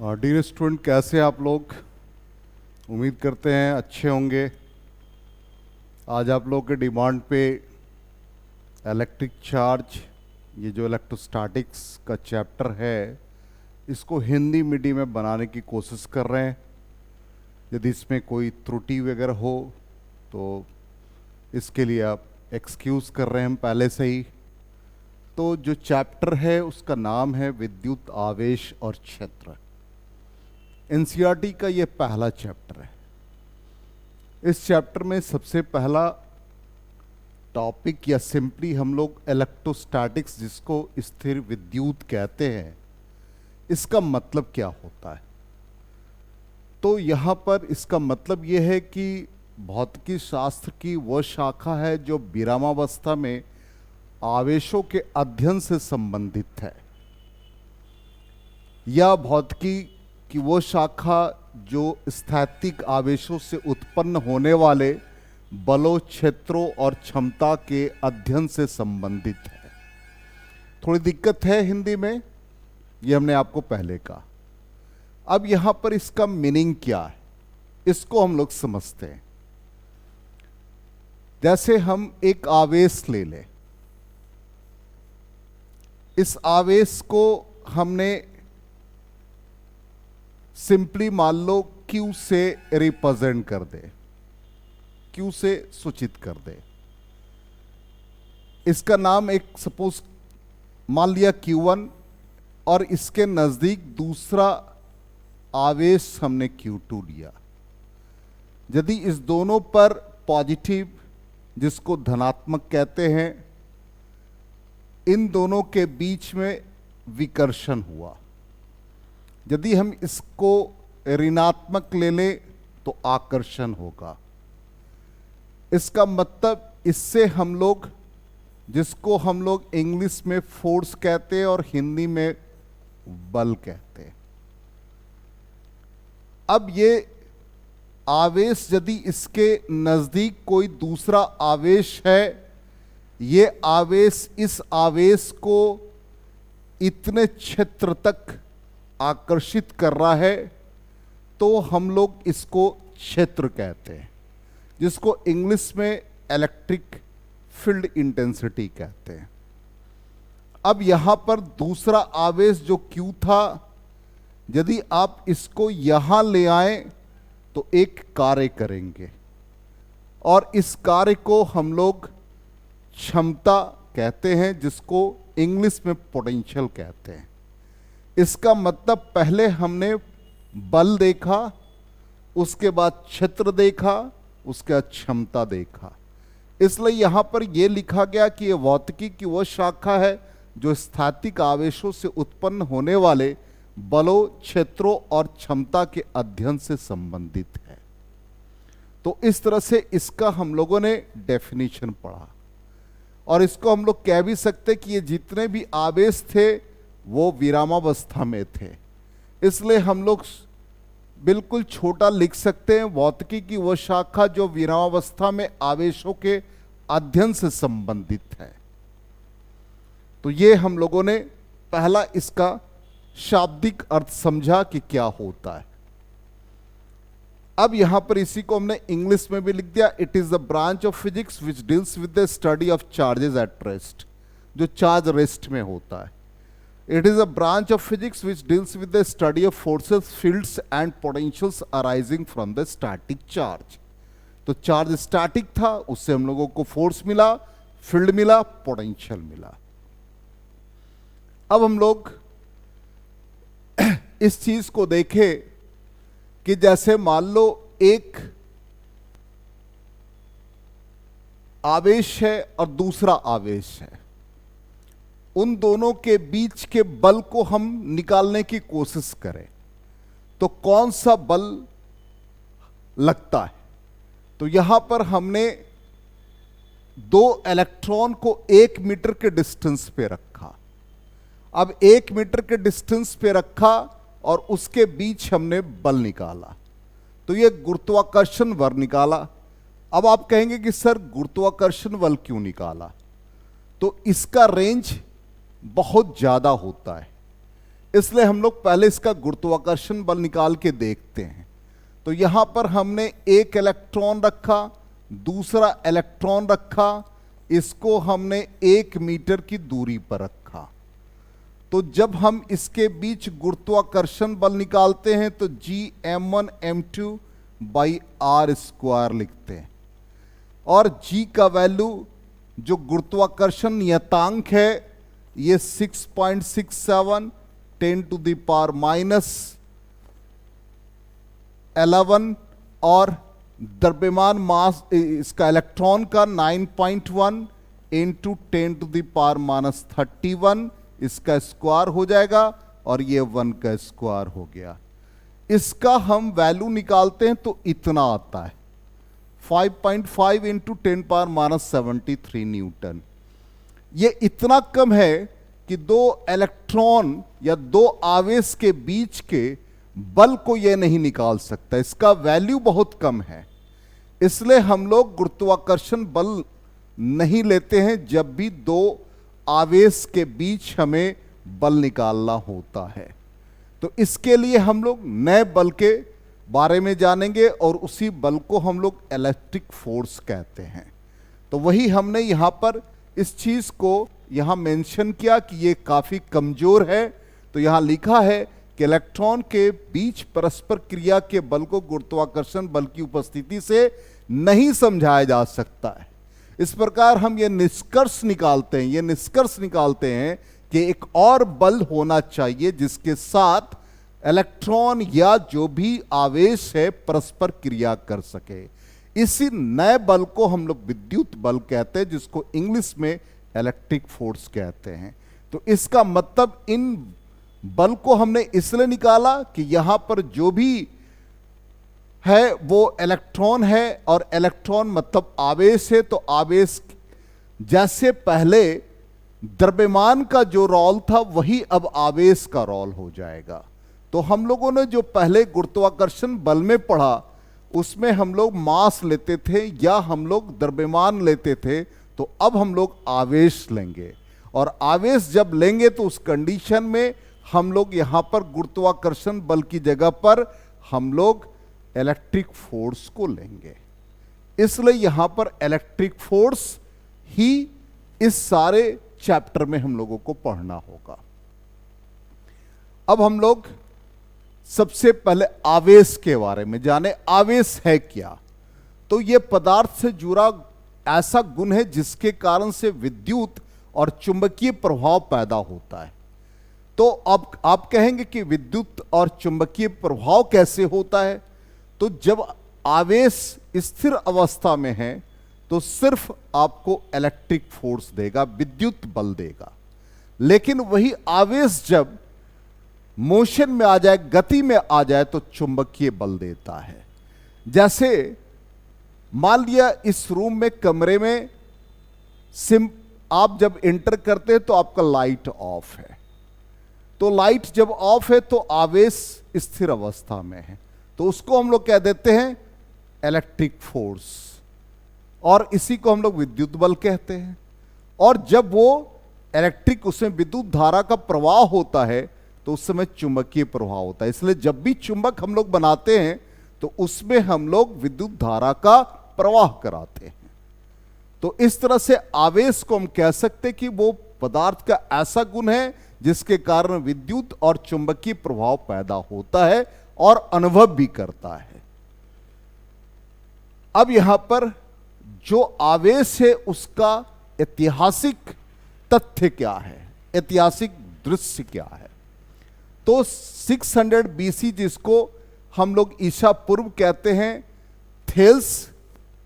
Dear student, कैसे आप लोग? उम्मीद करते हैं अच्छे होंगे। आज आप लोग के डिमांड पे इलेक्ट्रिक चार्ज, ये जो इलेक्ट्रोस्टैटिक्स का चैप्टर है, इसको हिंदी मीडियम में बनाने की कोशिश कर रहे हैं। यदि इसमें कोई त्रुटि वगैरह हो तो इसके लिए आप एक्सक्यूज़ कर रहे हैं हम पहले से ही। तो जो चैप्टर है उसका नाम है विद्युत आवेश और क्षेत्र। एनसीईआरटी का ये पहला चैप्टर है। इस चैप्टर में सबसे पहला टॉपिक या सिंपली हम लोग इलेक्ट्रोस्टैटिक्स, जिसको स्थिर विद्युत कहते हैं, इसका मतलब क्या होता है। तो यहाँ पर इसका मतलब ये है कि भौतिकी शास्त्र की वह शाखा है जो विरामावस्था में आवेशों के अध्ययन से संबंधित है, या भौतिकी कि वो शाखा जो स्थैतिक आवेशों से उत्पन्न होने वाले बलों, क्षेत्रों और क्षमता के अध्ययन से संबंधित है। थोड़ी दिक्कत है हिंदी में, ये हमने आपको पहले कहा। अब यहां पर इसका मीनिंग क्या है, इसको हम लोग समझते हैं। जैसे हम एक आवेश ले लें, इस आवेश को हमने सिंपली मान लो Q से रिप्रेजेंट कर दे, Q से सूचित कर दे। इसका नाम एक सपोज मान लिया Q1, और इसके नजदीक दूसरा आवेश हमने Q2 लिया। यदि इस दोनों पर पॉजिटिव, जिसको धनात्मक कहते हैं, इन दोनों के बीच में विकर्षण हुआ। यदि हम इसको ऋणात्मक ले लें तो आकर्षण होगा। इसका मतलब इससे हम लोग, जिसको हम लोग इंग्लिश में फोर्स कहते हैं और हिंदी में बल कहते हैं, अब ये आवेश यदि इसके नजदीक कोई दूसरा आवेश है, ये आवेश इस आवेश को इतने क्षेत्र तक आकर्षित कर रहा है, तो हम लोग इसको क्षेत्र कहते हैं, जिसको इंग्लिश में इलेक्ट्रिक फील्ड इंटेंसिटी कहते हैं। अब यहां पर दूसरा आवेश जो Q था, यदि आप इसको यहां ले आए तो एक कार्य करेंगे, और इस कार्य को हम लोग क्षमता कहते हैं, जिसको इंग्लिश में पोटेंशियल कहते हैं। इसका मतलब पहले हमने बल देखा, उसके बाद क्षेत्र देखा, उसके बाद क्षमता देखा। इसलिए यहां पर यह लिखा गया कि यह भौतिकी की वह शाखा है जो स्थैतिक आवेशों से उत्पन्न होने वाले बलों, क्षेत्रों और क्षमता के अध्ययन से संबंधित है। तो इस तरह से इसका हम लोगों ने डेफिनेशन पढ़ा, और इसको हम लोग कह भी सकते कि ये जितने भी आवेश थे वो विरामावस्था में थे। इसलिए हम लोग बिल्कुल छोटा लिख सकते हैं, भौतिकी की वह शाखा जो विरामावस्था में आवेशों के अध्ययन से संबंधित है। तो ये हम लोगों ने पहला इसका शाब्दिक अर्थ समझा कि क्या होता है। अब यहां पर इसी को हमने इंग्लिश में भी लिख दिया, it is the branch of physics which deals with the study of charges at rest, जो चार्ज रेस्ट में होता है। It is a branch of physics which deals with the study of forces, fields and potentials arising from the static charge. तो charge static था, उससे हम लोगों को फोर्स मिला, फील्ड मिला, पोटेंशियल मिला। अब हम लोग इस चीज को देखें कि जैसे मान लो एक आवेश है और दूसरा आवेश है, उन दोनों के बीच के बल को हम निकालने की कोशिश करें तो कौन सा बल लगता है। तो यहां पर हमने दो इलेक्ट्रॉन को 1 मीटर के डिस्टेंस पे रखा। अब 1 मीटर के डिस्टेंस पे रखा और उसके बीच हमने बल निकाला, तो यह गुरुत्वाकर्षण बल निकाला। अब आप कहेंगे कि सर गुरुत्वाकर्षण बल क्यों निकाला? तो इसका रेंज बहुत ज्यादा होता है, इसलिए हम लोग पहले इसका गुरुत्वाकर्षण बल निकाल के देखते हैं। तो यहां पर हमने एक इलेक्ट्रॉन रखा, दूसरा इलेक्ट्रॉन रखा, इसको हमने 1 मीटर की दूरी पर रखा। तो जब हम इसके बीच गुरुत्वाकर्षण बल निकालते हैं तो Gm1m2 बाई आर स्क्वायर लिखते हैं, और G का वैल्यू जो गुरुत्वाकर्षण नियतांक है ये 6.67 10⁻⁻11 और द्रव्यमान मास इसका इलेक्ट्रॉन का 9.1 इंटू 10⁻31 इसका स्क्वायर हो जाएगा, और ये 1 का स्क्वायर हो गया। इसका हम वैल्यू निकालते हैं तो इतना आता है 5.5 इंटू 10⁻73 न्यूटन। ये इतना कम है कि 2 इलेक्ट्रॉन या 2 आवेश के बीच के बल को यह नहीं निकाल सकता, इसका वैल्यू बहुत कम है। इसलिए हम लोग गुरुत्वाकर्षण बल नहीं लेते हैं जब भी 2 आवेश के बीच हमें बल निकालना होता है। तो इसके लिए हम लोग नए बल के बारे में जानेंगे, और उसी बल को हम लोग इलेक्ट्रिक फोर्स कहते हैं। तो वही हमने यहां पर इस चीज को यहां मेंशन किया कि ये काफी कमजोर है। तो यहां लिखा है कि इलेक्ट्रॉन के बीच परस्पर क्रिया के बल को गुरुत्वाकर्षण बल की उपस्थिति से नहीं समझाया जा सकता है। इस प्रकार हम ये निष्कर्ष निकालते हैं कि एक और बल होना चाहिए जिसके साथ इलेक्ट्रॉन या जो भी आवेश है परस्पर क्रिया कर सके। इसी नए बल को हम लोग विद्युत बल कहते हैं, जिसको इंग्लिश में इलेक्ट्रिक फोर्स कहते हैं। तो इसका मतलब इन बल को हमने इसलिए निकाला कि यहां पर जो भी है वो इलेक्ट्रॉन है, और इलेक्ट्रॉन मतलब आवेश है। तो आवेश जैसे पहले द्रव्यमान का जो रोल था वही अब आवेश का रोल हो जाएगा। तो हम लोगों ने जो पहले गुरुत्वाकर्षण बल में पढ़ा उसमें हम लोग मास लेते थे या हम लोग द्रव्यमान लेते थे, तो अब हम लोग आवेश लेंगे। और आवेश जब लेंगे तो उस कंडीशन में हम लोग यहां पर गुरुत्वाकर्षण बल की जगह पर हम लोग इलेक्ट्रिक फोर्स को लेंगे। इसलिए यहां पर इलेक्ट्रिक फोर्स ही इस सारे चैप्टर में हम लोगों को पढ़ना होगा। अब हम लोग सबसे पहले आवेश के बारे में जाने। आवेश है क्या? तो यह पदार्थ से जुड़ा ऐसा गुण है जिसके कारण से विद्युत और चुंबकीय प्रभाव पैदा होता है। तो अब आप कहेंगे कि विद्युत और चुंबकीय प्रभाव कैसे होता है? तो जब आवेश स्थिर अवस्था में है तो सिर्फ आपको इलेक्ट्रिक फोर्स देगा, विद्युत बल देगा। लेकिन वही आवेश जब मोशन में आ जाए, गति में आ जाए, तो चुंबकीय बल देता है। जैसे मान लिया इस रूम में, कमरे में आप जब एंटर करते हैं तो आपका लाइट ऑफ है। तो लाइट जब ऑफ है तो आवेश स्थिर अवस्था में है, तो उसको हम लोग कह देते हैं इलेक्ट्रिक फोर्स, और इसी को हम लोग विद्युत बल कहते हैं। और जब वो इलेक्ट्रिक, उसमें विद्युत धारा का प्रवाह होता है तो उस समय चुंबकीय प्रवाह होता है। इसलिए जब भी चुंबक हम लोग बनाते हैं तो उसमें हम लोग विद्युत धारा का प्रवाह कराते हैं। तो इस तरह से आवेश को हम कह सकते हैं कि वो पदार्थ का ऐसा गुण है जिसके कारण विद्युत और चुंबकीय प्रभाव पैदा होता है और अनुभव भी करता है। अब यहां पर जो आवेश है उसका ऐतिहासिक तथ्य क्या है, ऐतिहासिक दृश्य क्या है? तो 600 बीसी, जिसको हम लोग ईसा पूर्व कहते हैं, थेल्स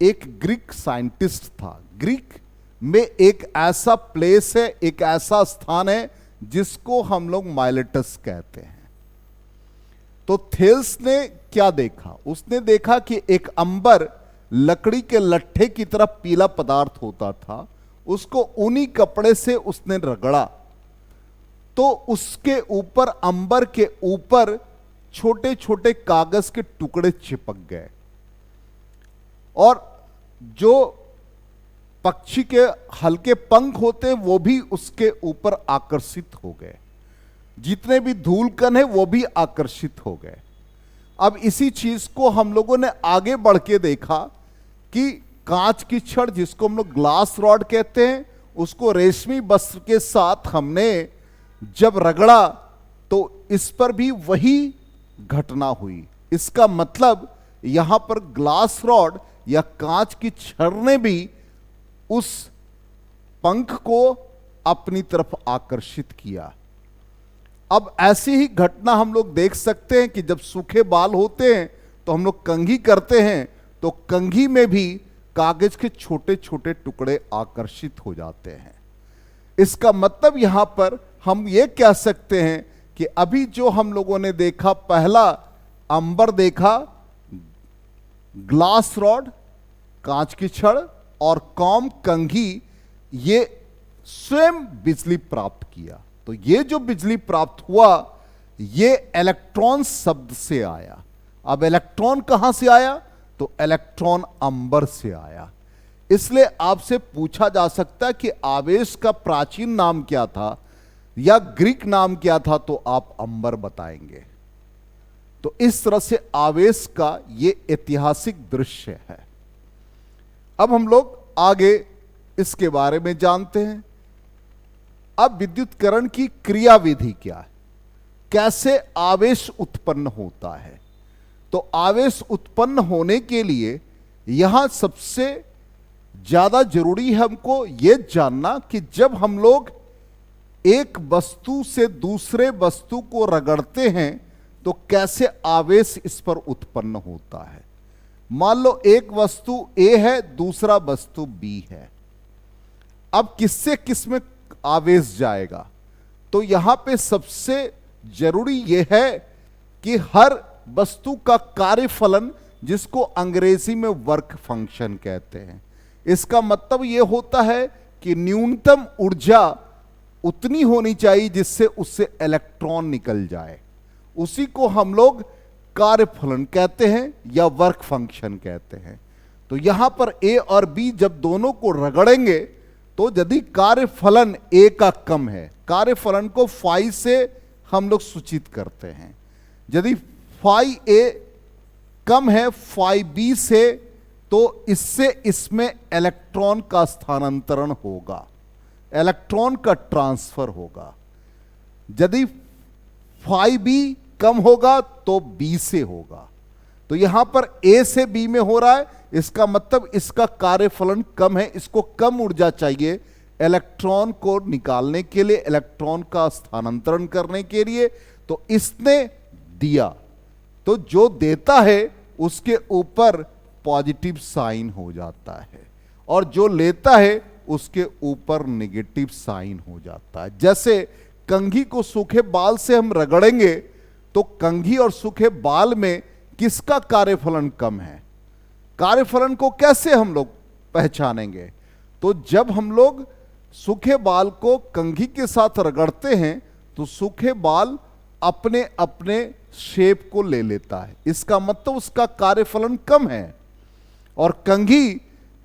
एक ग्रीक साइंटिस्ट था। ग्रीक में एक ऐसा प्लेस है, एक ऐसा स्थान है जिसको हम लोग माइलेटस कहते हैं। तो थेल्स ने क्या देखा? उसने देखा कि एक अंबर लकड़ी के लट्ठे की तरह पीला पदार्थ होता था, उसको ऊनी कपड़े से उसने रगड़ा तो उसके ऊपर, अंबर के ऊपर छोटे छोटे कागज के टुकड़े चिपक गए, और जो पक्षी के हल्के पंख होते वो भी उसके ऊपर आकर्षित हो गए। जितने भी धूल कण है वो भी आकर्षित हो गए। अब इसी चीज को हम लोगों ने आगे बढ़ के देखा कि कांच की छड़, जिसको हम लोग ग्लास रॉड कहते हैं, उसको रेशमी वस्त्र के साथ हमने जब रगड़ा तो इस पर भी वही घटना हुई। इसका मतलब यहां पर ग्लास रॉड या कांच की छड़ ने भी उस पंख को अपनी तरफ आकर्षित किया। अब ऐसी ही घटना हम लोग देख सकते हैं कि जब सूखे बाल होते हैं तो हम लोग कंघी करते हैं, तो कंघी में भी कागज के छोटे छोटे टुकड़े आकर्षित हो जाते हैं। इसका मतलब यहां पर हम ये कह सकते हैं कि अभी जो हम लोगों ने देखा, पहला अंबर देखा, ग्लास रॉड कांच की छड़ और कॉम कंघी, ये स्वयं बिजली प्राप्त किया। तो ये जो बिजली प्राप्त हुआ ये इलेक्ट्रॉन शब्द से आया। अब इलेक्ट्रॉन कहां से आया? तो इलेक्ट्रॉन अंबर से आया। इसलिए आपसे पूछा जा सकता है कि आवेश का प्राचीन नाम क्या था या ग्रीक नाम क्या था, तो आप अंबर बताएंगे। तो इस तरह से आवेश का ये ऐतिहासिक दृश्य है। अब हम लोग आगे इसके बारे में जानते हैं। अब विद्युतकरण की क्रियाविधि क्या है, कैसे आवेश उत्पन्न होता है। तो आवेश उत्पन्न होने के लिए यहां सबसे ज्यादा जरूरी है हमको यह जानना कि जब हम लोग एक वस्तु से दूसरे वस्तु को रगड़ते हैं तो कैसे आवेश इस पर उत्पन्न होता है। मान लो एक वस्तु ए है, दूसरा वस्तु बी है। अब किससे किस में आवेश जाएगा? तो यहां पे सबसे जरूरी यह है कि हर वस्तु का कार्यफलन, जिसको अंग्रेजी में वर्क फंक्शन कहते हैं, इसका मतलब यह होता है कि न्यूनतम ऊर्जा उतनी होनी चाहिए जिससे उससे इलेक्ट्रॉन निकल जाए। उसी को हम लोग कार्यफलन कहते हैं या वर्क फंक्शन कहते हैं। तो यहां पर ए और बी जब दोनों को रगड़ेंगे तो यदि कार्यफलन ए का कम है, कार्यफलन को फाई से हम लोग सूचित करते हैं, यदि फाई ए कम है फाई बी से, तो इससे इसमें इलेक्ट्रॉन का स्थानांतरण होगा, इलेक्ट्रॉन का ट्रांसफर होगा। यदि फाई बी कम होगा तो बी से होगा। तो यहां पर ए से बी में हो रहा है, इसका मतलब इसका कार्यफलन कम है, इसको कम ऊर्जा चाहिए इलेक्ट्रॉन को निकालने के लिए, इलेक्ट्रॉन का स्थानांतरण करने के लिए। तो इसने दिया, तो जो देता है उसके ऊपर पॉजिटिव साइन हो जाता है और जो लेता है उसके ऊपर नेगेटिव साइन हो जाता है। जैसे कंघी को सूखे बाल से हम रगड़ेंगे तो कंघी और सूखे बाल में किसका कार्यफलन कम है? कार्यफलन को कैसे हम लोग पहचानेंगे? तो जब हम लोग सूखे बाल को कंघी के साथ रगड़ते हैं तो सूखे बाल अपने अपने शेप को ले लेता है, इसका मतलब उसका कार्यफलन कम है। और कंघी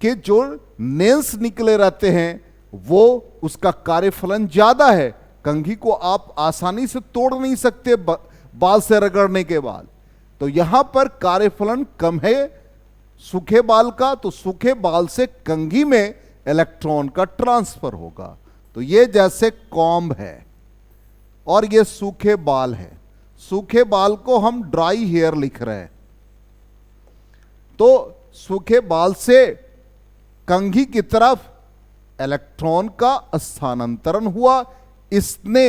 के जो नेल्स निकले रहते हैं वो उसका कार्यफलन ज्यादा है। कंघी को आप आसानी से तोड़ नहीं सकते बाल से रगड़ने के बाद। तो यहां पर कार्यफलन कम है सूखे बाल का, तो सूखे बाल से कंघी में इलेक्ट्रॉन का ट्रांसफर होगा। तो ये जैसे कॉम्ब है और ये सूखे बाल है, सूखे बाल को हम ड्राई हेयर लिख रहे हैं। तो सूखे बाल से कंघी की तरफ इलेक्ट्रॉन का स्थानांतरण हुआ, इसने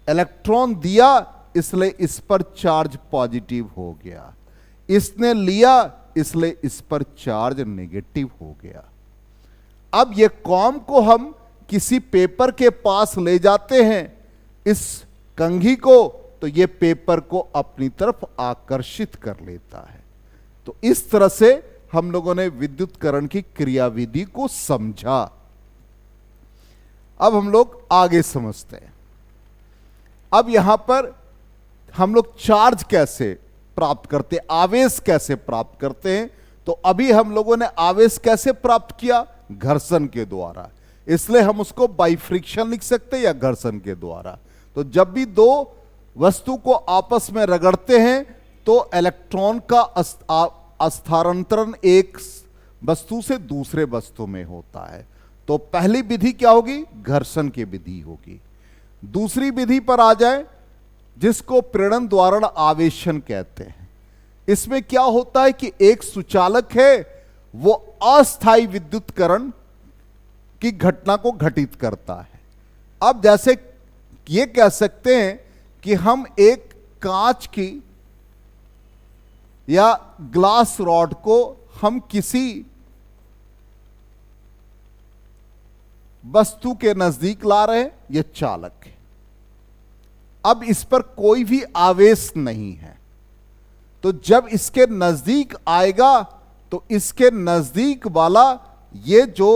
इलेक्ट्रॉन दिया इसलिए इस पर चार्ज पॉजिटिव हो गया, इसने लिया इसलिए इस पर चार्ज नेगेटिव हो गया। अब ये कॉम को हम किसी पेपर के पास ले जाते हैं इस कंघी को, तो ये पेपर को अपनी तरफ आकर्षित कर लेता है। तो इस तरह से हम लोगों ने विद्युतकरण की क्रियाविधि को समझा। अब हम लोग आगे समझते हैं। अब यहां पर हम लोग चार्ज कैसे प्राप्त करते हैं, आवेश कैसे प्राप्त करते हैं। तो अभी हम लोगों ने आवेश कैसे प्राप्त किया? घर्षण के द्वारा, इसलिए हम उसको बाई फ्रिक्शन लिख सकते हैं या घर्षण के द्वारा। तो जब भी दो वस्तु को आपस में रगड़ते हैं तो इलेक्ट्रॉन का स्थानांतरण एक वस्तु से दूसरे वस्तु में होता है। तो पहली विधि क्या होगी? घर्षण की विधि होगी। दूसरी विधि पर आ जाए जिसको प्रेरण द्वारण आवेशन कहते हैं। इसमें क्या होता है कि एक सुचालक है, वो अस्थायी विद्युतकरण की घटना को घटित करता है। अब जैसे ये कह सकते हैं कि हम एक कांच की या ग्लास रॉड को हम किसी वस्तु के नजदीक ला रहे हैं, यह चालक है। अब इस पर कोई भी आवेश नहीं है, तो जब इसके नजदीक आएगा तो इसके नजदीक वाला ये जो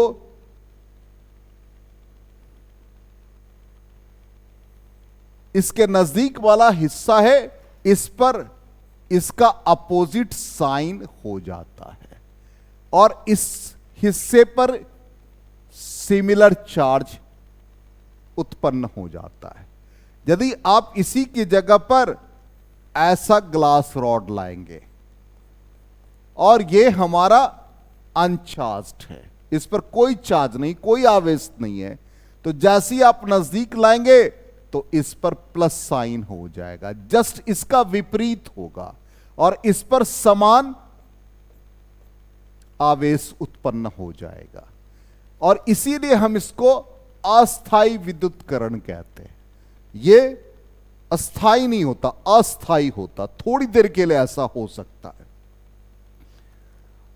इसके नजदीक वाला हिस्सा है, इस पर इसका अपोजिट साइन हो जाता है और इस हिस्से पर सिमिलर चार्ज उत्पन्न हो जाता है। यदि आप इसी की जगह पर ऐसा ग्लास रॉड लाएंगे और ये हमारा अनचार्ज्ड है, इस पर कोई चार्ज नहीं, कोई आवेश नहीं है, तो जैसे ही आप नजदीक लाएंगे तो इस पर प्लस साइन हो जाएगा, जस्ट इसका विपरीत होगा और इस पर समान आवेश उत्पन्न हो जाएगा। और इसीलिए हम इसको अस्थायी विद्युतकरण कहते हैं। ये अस्थाई नहीं होता, अस्थाई होता, थोड़ी देर के लिए ऐसा हो सकता है।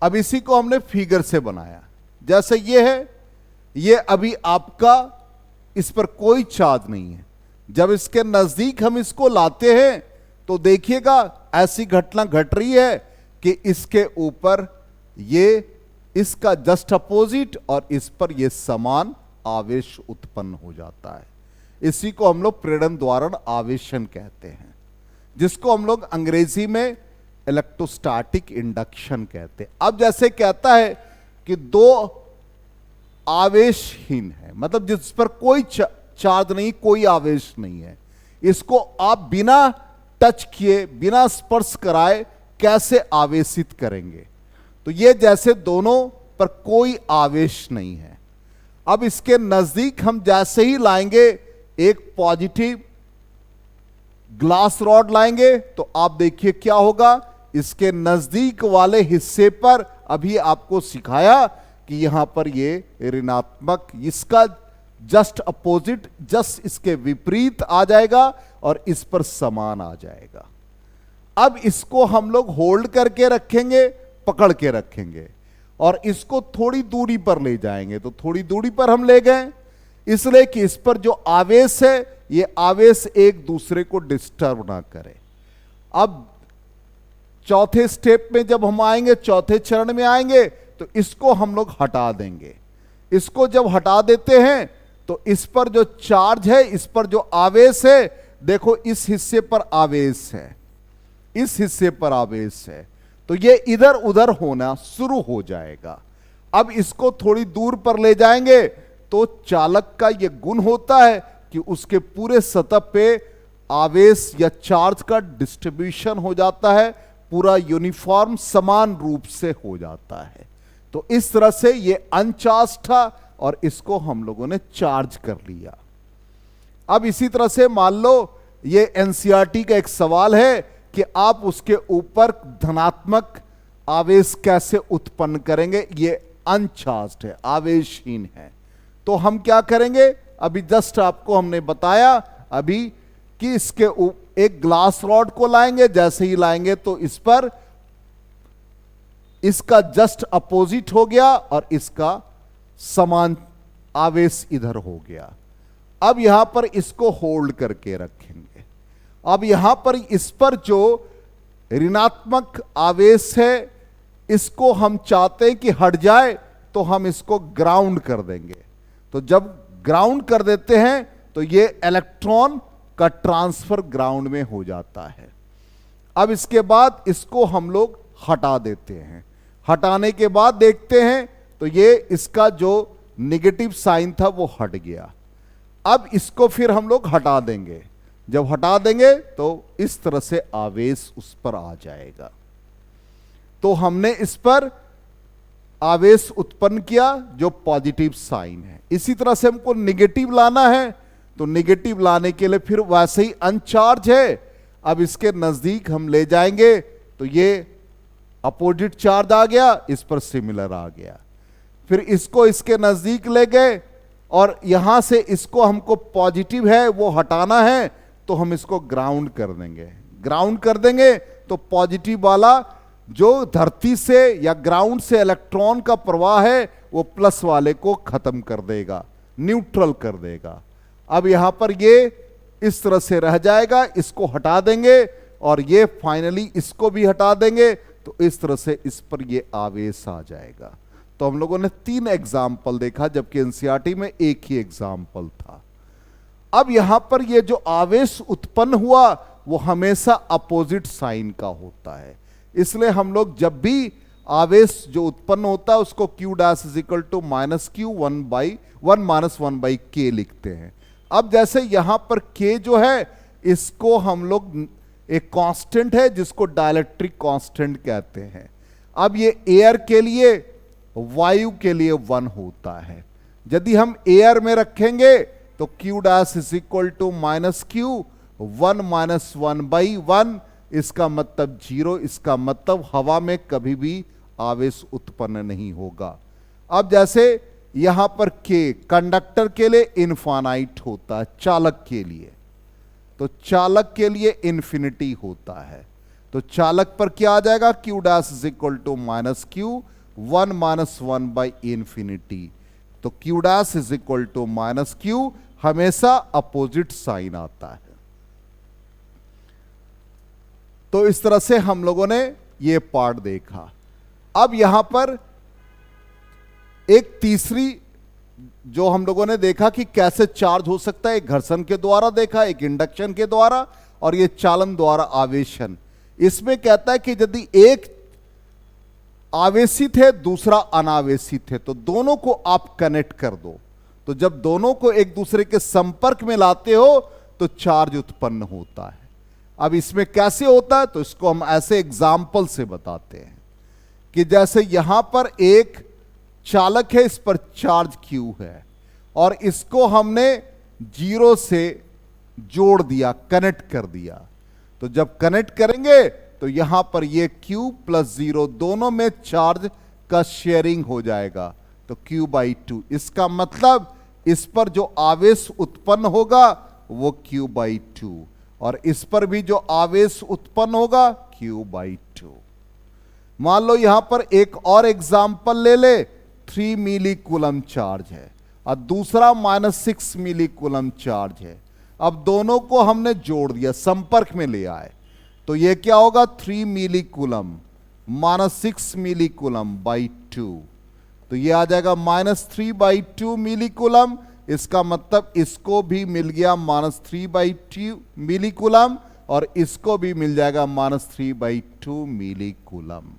अब इसी को हमने फिगर से बनाया, जैसे ये है, ये अभी आपका इस पर कोई चार्ज नहीं है। जब इसके नजदीक हम इसको लाते हैं तो देखिएगा ऐसी घटना घट रही है कि इसके ऊपर ये इसका जस्ट अपोजिट और इस पर ये समान आवेश उत्पन्न हो जाता है। इसी को हम लोग प्रेरण द्वारण आवेशन कहते हैं, जिसको हम लोग अंग्रेजी में इलेक्ट्रोस्टैटिक इंडक्शन कहते हैं। अब जैसे कहता है कि दो आवेशहीन है, मतलब जिस पर कोई चार्ज नहीं, कोई आवेश नहीं है, इसको आप बिना टच किए, बिना स्पर्श कराए कैसे आवेशित करेंगे? तो ये जैसे दोनों पर कोई आवेश नहीं है। अब इसके नजदीक हम जैसे ही लाएंगे, एक पॉजिटिव ग्लास रॉड लाएंगे, तो आप देखिए क्या होगा, इसके नजदीक वाले हिस्से पर अभी आपको सिखाया कि यहां पर ये ऋणात्मक, इसका जस्ट अपोजिट, जस्ट इसके विपरीत आ जाएगा और इस पर समान आ जाएगा। अब इसको हम लोग होल्ड करके रखेंगे, पकड़ के रखेंगे और इसको थोड़ी दूरी पर ले जाएंगे। तो थोड़ी दूरी पर हम ले गए इसलिए कि इस पर जो आवेश है, ये आवेश एक दूसरे को डिस्टर्ब ना करे। अब चौथे स्टेप में जब हम आएंगे, चौथे चरण में आएंगे, तो इसको हम लोग हटा देंगे। इसको जब हटा देते हैं तो इस पर जो चार्ज है, इस पर जो आवेश है, देखो इस हिस्से पर आवेश है, इस हिस्से पर आवेश है, तो ये इधर उधर होना शुरू हो जाएगा। अब इसको थोड़ी दूर पर ले जाएंगे तो चालक का ये गुण होता है कि उसके पूरे सतह पे आवेश या चार्ज का डिस्ट्रीब्यूशन हो जाता है, पूरा यूनिफॉर्म समान रूप से हो जाता है। तो इस तरह से ये अनचार्ज था और इसको हम लोगों ने चार्ज कर लिया। अब इसी तरह से मान लो ये एनसीईआरटी का एक सवाल है कि आप उसके ऊपर धनात्मक आवेश कैसे उत्पन्न करेंगे, ये अनचार्ज्ड है, आवेशहीन है। तो हम क्या करेंगे, अभी जस्ट आपको हमने बताया अभी कि इसके एक ग्लास रॉड को लाएंगे, जैसे ही लाएंगे तो इस पर इसका जस्ट अपोजिट हो गया और इसका समान आवेश इधर हो गया। अब यहां पर इसको होल्ड करके रखेंगे। अब यहां पर इस पर जो ऋणात्मक आवेश है, इसको हम चाहते हैं कि हट जाए, तो हम इसको ग्राउंड कर देंगे। तो जब ग्राउंड कर देते हैं तो ये इलेक्ट्रॉन का ट्रांसफर ग्राउंड में हो जाता है। अब इसके बाद इसको हम लोग हटा देते हैं। हटाने के बाद देखते हैं तो ये इसका जो नेगेटिव साइन था वो हट गया। अब इसको फिर हम लोग हटा देंगे। जब हटा देंगे तो इस तरह से आवेश उस पर आ जाएगा। तो हमने इस पर आवेश उत्पन्न किया जो पॉजिटिव साइन है। इसी तरह से हमको निगेटिव लाना है, तो निगेटिव लाने के लिए फिर वैसे ही अनचार्ज है, अब इसके नजदीक हम ले जाएंगे तो ये अपोजिट चार्ज आ गया, इस पर सिमिलर आ गया। फिर इसको इसके नजदीक ले गए और यहां से इसको हमको पॉजिटिव है वो हटाना है, तो हम इसको ग्राउंड कर देंगे। ग्राउंड कर देंगे तो पॉजिटिव वाला जो धरती से या ग्राउंड से इलेक्ट्रॉन का प्रवाह है वो प्लस वाले को खत्म कर देगा, न्यूट्रल कर देगा। अब यहां पर ये इस तरह से रह जाएगा, इसको हटा देंगे और ये फाइनली इसको भी हटा देंगे, तो इस तरह से इस पर ये आवेश आ जाएगा। तो हम लोगों ने 3 एग्जाम्पल देखा, जबकि एनसीईआरटी में एक ही एग्जाम्पल था। अब यहां पर ये जो आवेश उत्पन्न हुआ वो हमेशा अपोजिट साइन का होता है, इसलिए हम लोग जब भी आवेश जो उत्पन्न होता है उसको q dash is equal to minus q 1 minus 1 by k लिखते हैं। अब जैसे यहां पर k जो है इसको हम लोग एक कांस्टेंट है जिसको डाइलेक्ट्रिक कांस्टेंट कहते हैं। अब ये एयर के लिए, वायु के लिए 1 होता है। यदि हम एयर में रखेंगे तो q dash is equal to minus q 1 minus 1 by 1, इसका मतलब 0, इसका मतलब हवा में कभी भी आवेश उत्पन्न नहीं होगा। अब जैसे यहां पर k कंडक्टर के लिए इनफाइनाइट होता है, चालक के लिए, तो चालक के लिए इंफिनिटी होता है। तो चालक पर क्या आ जाएगा, q dash is equal to minus q 1 minus 1 by infinity. तो q dash is equal to minus q, हमेशा अपोजिट साइन आता है। तो इस तरह से हम लोगों ने ये पार्ट देखा। अब यहां पर एक तीसरी जो हम लोगों ने देखा कि कैसे चार्ज हो सकता है, एक घर्षण के द्वारा देखा, एक इंडक्शन के द्वारा, और ये चालन द्वारा आवेशन। इसमें कहता है कि यदि एक आवेशित है दूसरा अनावेशित है तो दोनों को आप कनेक्ट कर दो, तो जब दोनों को एक दूसरे के संपर्क में लाते हो तो चार्ज उत्पन्न होता है। अब इसमें कैसे होता है, तो इसको हम ऐसे एग्जाम्पल से बताते हैं कि जैसे यहां पर एक चालक है, इस पर चार्ज Q है और इसको हमने 0 से जोड़ दिया, कनेक्ट कर दिया। तो जब कनेक्ट करेंगे तो यहां पर ये Q प्लस 0 दोनों में चार्ज का शेयरिंग हो जाएगा, तो Q/2। इसका मतलब इस पर जो आवेश उत्पन्न होगा वो Q/2 और इस पर भी जो आवेश उत्पन्न होगा Q/2। मान लो यहां पर एक और एग्जाम्पल ले ले, 3 मिली कूलम चार्ज है और दूसरा -6 मिली कूलम चार्ज है। अब दोनों को हमने जोड़ दिया, संपर्क में ले आए, तो ये क्या होगा, 3 मिली कूलम -6 मिली कूलम बाई 2, तो ये आ जाएगा -3/2 मिली कूलम। इसका मतलब इसको भी मिल गया -3/2 मिली कूलम और इसको भी मिल जाएगा -3/2 मिली कूलम।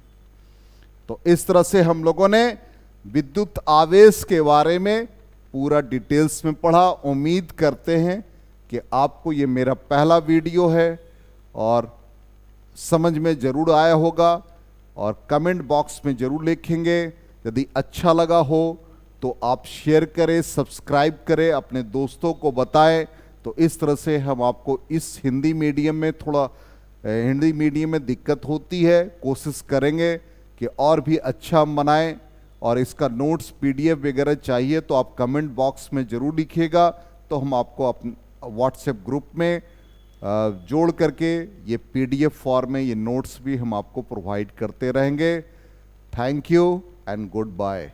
तो इस तरह से हम लोगों ने विद्युत आवेश के बारे में पूरा डिटेल्स में पढ़ा। उम्मीद करते हैं कि आपको ये मेरा पहला वीडियो है और समझ में जरूर आया होगा, और कमेंट बॉक्स में जरूर लिखेंगे। यदि अच्छा लगा हो तो आप शेयर करें, सब्सक्राइब करें, अपने दोस्तों को बताएं। तो इस तरह से हम आपको इस हिंदी मीडियम में हिंदी मीडियम में दिक्कत होती है, कोशिश करेंगे कि और भी अच्छा हम बनाएं। और इसका नोट्स PDF वगैरह चाहिए तो आप कमेंट बॉक्स में ज़रूर लिखिएगा, तो हम आपको अपने व्हाट्सएप ग्रुप में जोड़ करके ये PDF फॉर्म में ये नोट्स भी हम आपको प्रोवाइड करते रहेंगे। Thank you and good bye.